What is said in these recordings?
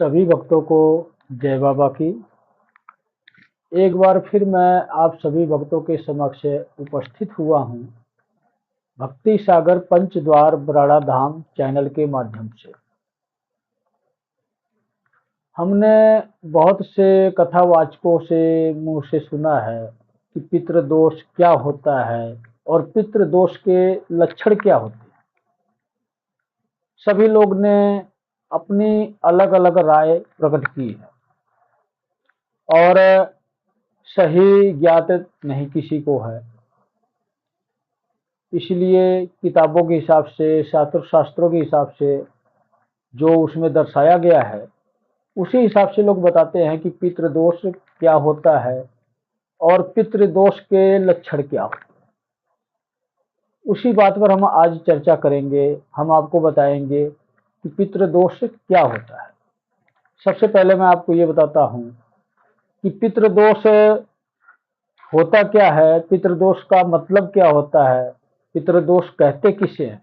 सभी भक्तों को जय बाबा की। एक बार फिर मैं आप सभी भक्तों के समक्ष उपस्थित हुआ हूँ भक्ति सागर पंचद्वार बराड़ा धाम चैनल के माध्यम से। हमने बहुत से कथावाचकों से मुंह से सुना है कि पितृदोष क्या होता है और पितृदोष के लक्षण क्या होते हैं। सभी लोग ने अपनी अलग अलग राय प्रकट की है और सही ज्ञात नहीं किसी को है। इसलिए किताबों के हिसाब से, शास्त्रों के हिसाब से जो उसमें दर्शाया गया है उसी हिसाब से लोग बताते हैं कि पितृदोष क्या होता है और पितृदोष के लक्षण क्या होते हैं। उसी बात पर हम आज चर्चा करेंगे। हम आपको बताएंगे कि पितृदोष क्या होता है। सबसे पहले मैं आपको ये बताता हूँ कि पितृदोष होता क्या है, पितृदोष का मतलब क्या होता है, पितृदोष कहते किसे हैं।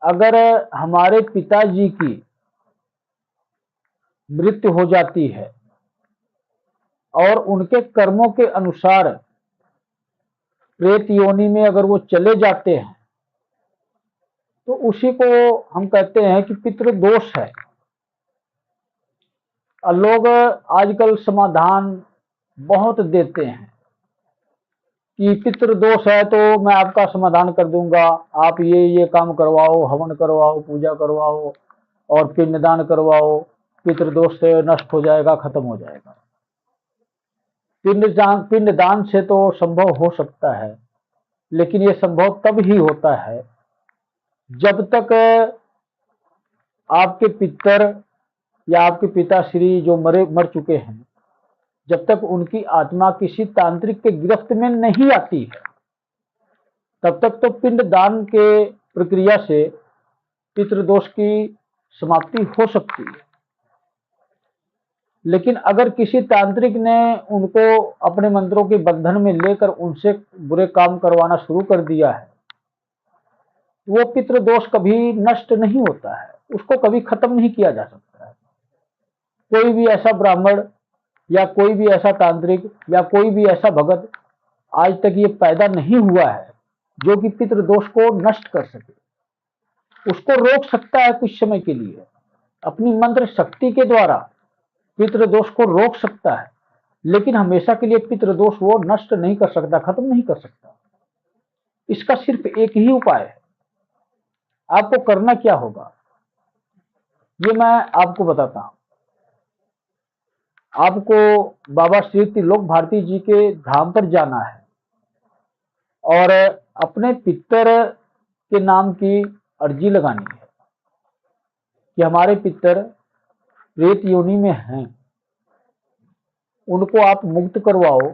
अगर हमारे पिताजी की मृत्यु हो जाती है और उनके कर्मों के अनुसार प्रेत योनि में अगर वो चले जाते हैं तो उसी को हम कहते हैं कि पितृदोष है। और लोग आजकल समाधान बहुत देते हैं कि पितृदोष है तो मैं आपका समाधान कर दूंगा, आप ये काम करवाओ, हवन करवाओ, पूजा करवाओ और पिंडदान करवाओ, पितृदोष नष्ट हो जाएगा, खत्म हो जाएगा। पिंडदान से तो संभव हो सकता है, लेकिन ये संभव तब ही होता है जब तक आपके पितर या आपके पिताश्री जो मर चुके हैं, जब तक उनकी आत्मा किसी तांत्रिक के गिरफ्त में नहीं आती है तब तक तो पिंडदान के प्रक्रिया से पितृदोष की समाप्ति हो सकती है। लेकिन अगर किसी तांत्रिक ने उनको अपने मंत्रों के बंधन में लेकर उनसे बुरे काम करवाना शुरू कर दिया है, वो पितृदोष कभी नष्ट नहीं होता है, उसको कभी खत्म नहीं किया जा सकता है। कोई भी ऐसा ब्राह्मण या कोई भी ऐसा तांत्रिक या कोई भी ऐसा भगत आज तक ये पैदा नहीं हुआ है जो कि पितृदोष को नष्ट कर सके। उसको रोक सकता है कुछ समय के लिए, अपनी मंत्र शक्ति के द्वारा पितृदोष को रोक सकता है, लेकिन हमेशा के लिए पितृदोष वो नष्ट नहीं कर सकता, खत्म नहीं कर सकता। इसका सिर्फ एक ही उपाय है। आपको करना क्या होगा ये मैं आपको बताता हूं। आपको बाबा श्री त्रिलोक भारती जी के धाम पर जाना है और अपने पितर के नाम की अर्जी लगानी है कि हमारे पितर प्रेत योनि में हैं, उनको आप मुक्त करवाओ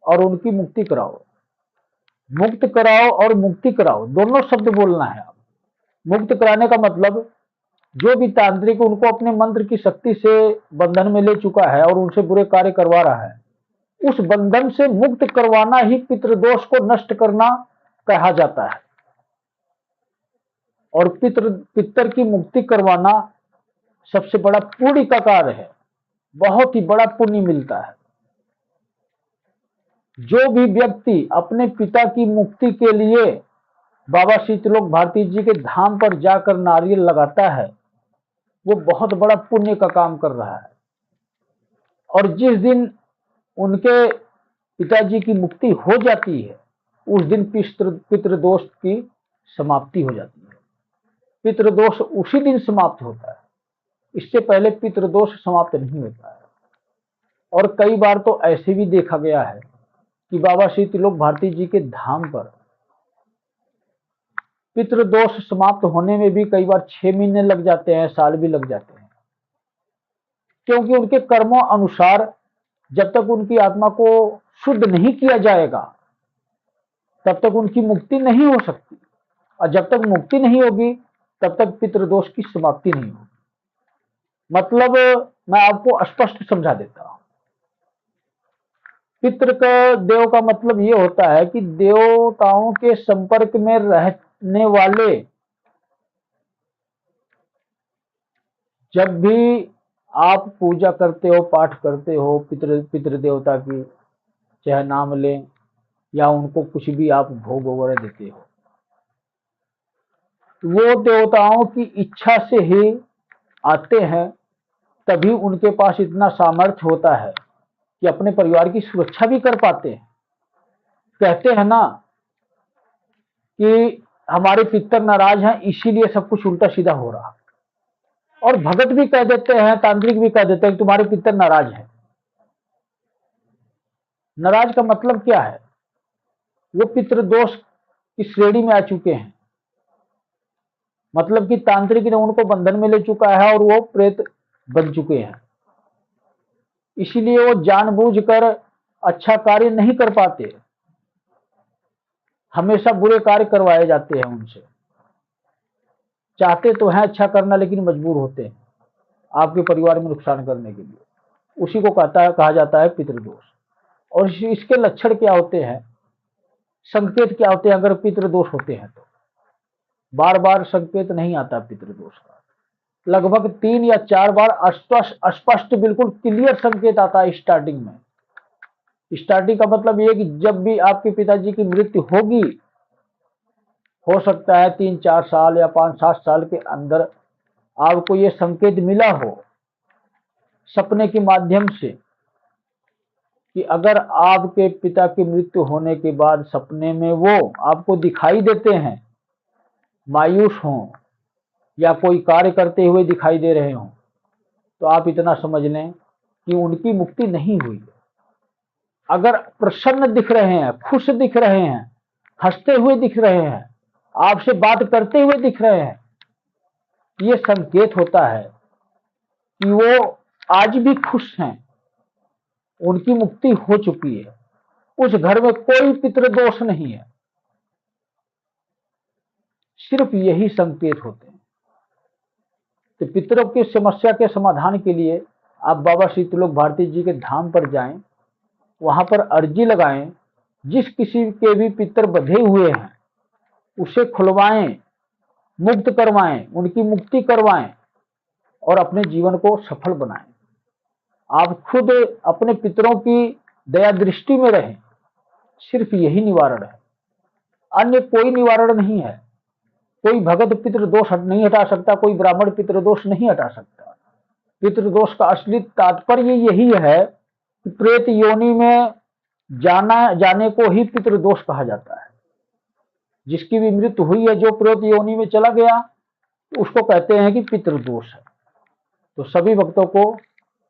और उनकी मुक्ति कराओ। मुक्त कराओ और मुक्ति कराओ दोनों शब्द बोलना है। आप मुक्त कराने का मतलब जो भी तांत्रिक उनको अपने मंत्र की शक्ति से बंधन में ले चुका है और उनसे बुरे कार्य करवा रहा है, उस बंधन से मुक्त करवाना ही पितृदोष को नष्ट करना कहा जाता है। और पितर की मुक्ति करवाना सबसे बड़ा पुण्य का कार्य है, बहुत ही बड़ा पुण्य मिलता है। जो भी व्यक्ति अपने पिता की मुक्ति के लिए बाबा श्री त्रिलोक भारती जी के धाम पर जाकर नारियल लगाता है, वो बहुत बड़ा पुण्य का काम कर रहा है। और जिस दिन उनके पिताजी की मुक्ति हो जाती है उस दिन पितृदोष की समाप्ति हो जाती है। पितृदोष उसी दिन समाप्त होता है, इससे पहले पितृदोष समाप्त नहीं होता है। और कई बार तो ऐसे भी देखा गया है कि बाबा श्री त्रिलोक भारती जी के धाम पर पितृदोष समाप्त होने में भी कई बार 6 महीने लग जाते हैं, साल भी लग जाते हैं, क्योंकि उनके कर्मों अनुसार जब तक उनकी आत्मा को शुद्ध नहीं किया जाएगा तब तक उनकी मुक्ति नहीं हो सकती, और जब तक मुक्ति नहीं होगी तब तक पितृदोष की समाप्ति नहीं होगी। मतलब मैं आपको स्पष्ट समझा देता हूं। पितृ का देव का मतलब ये होता है कि देवताओं के संपर्क में रहने वाले जब भी आप पूजा करते हो, पाठ करते हो पितृ देवता की, चाहे नाम लें या उनको कुछ भी आप भोग वगैरह देते हो, वो देवताओं की इच्छा से ही आते हैं, तभी उनके पास इतना सामर्थ्य होता है कि अपने परिवार की सुरक्षा भी कर पाते हैं। कहते हैं ना कि हमारे पितर नाराज हैं, इसीलिए सब कुछ उल्टा सीधा हो रहा। और भगत भी कह देते हैं, तांत्रिक भी कह देते हैं कि तुम्हारे पितर नाराज हैं। नाराज का मतलब क्या है? वो पितृदोष की श्रेणी में आ चुके हैं, मतलब कि तांत्रिक ने उनको बंधन में ले चुका है और वो प्रेत बन चुके हैं। इसीलिए वो जानबूझकर अच्छा कार्य नहीं कर पाते, हमेशा बुरे कार्य करवाए जाते हैं उनसे। चाहते तो हैं अच्छा करना, लेकिन मजबूर होते हैं आपके परिवार में नुकसान करने के लिए। उसी को कहा जाता है पितृदोष। और इसके लक्षण क्या होते हैं, संकेत क्या होते हैं अगर पितृदोष होते हैं तो? बार बार संकेत नहीं आता पितृदोष का, लगभग 3 या 4 बार स्पष्ट बिल्कुल क्लियर संकेत आता है स्टार्टिंग में। स्टार्टिंग का मतलब ये कि जब भी आपके पिताजी की मृत्यु होगी, हो सकता है 3-4 साल या 5-7 साल के अंदर आपको ये संकेत मिला हो सपने के माध्यम से, कि अगर आपके पिता की मृत्यु होने के बाद सपने में वो आपको दिखाई देते हैं, मायूस हों या कोई कार्य करते हुए दिखाई दे रहे हों, तो आप इतना समझ लें कि उनकी मुक्ति नहीं हुई है। अगर प्रसन्न दिख रहे हैं, खुश दिख रहे हैं, हंसते हुए दिख रहे हैं, आपसे बात करते हुए दिख रहे हैं, ये संकेत होता है कि वो आज भी खुश हैं, उनकी मुक्ति हो चुकी है, उस घर में कोई पितृदोष नहीं है। सिर्फ यही संकेत होते हैं। तो पितरों की समस्या के समाधान के लिए आप बाबा श्री त्रिलोक भारती जी के धाम पर जाएं, वहां पर अर्जी लगाएं, जिस किसी के भी पितर बंधे हुए हैं उसे खुलवाएं, मुक्त करवाएं, उनकी मुक्ति करवाएं और अपने जीवन को सफल बनाएं। आप खुद अपने पितरों की दया दृष्टि में रहें, सिर्फ यही निवारण है, अन्य कोई निवारण नहीं है। कोई भगत पितृदोष नहीं हटा सकता, कोई ब्राह्मण पितृदोष नहीं हटा सकता। पितृदोष का असली तात्पर्य यही है कि प्रेत योनि में जाने को ही पितृदोष कहा जाता है। जिसकी भी मृत्यु हुई है, जो प्रेत योनि में चला गया, उसको कहते हैं कि पितृदोष है। तो सभी भक्तों को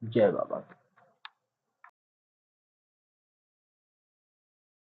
जय बाबा।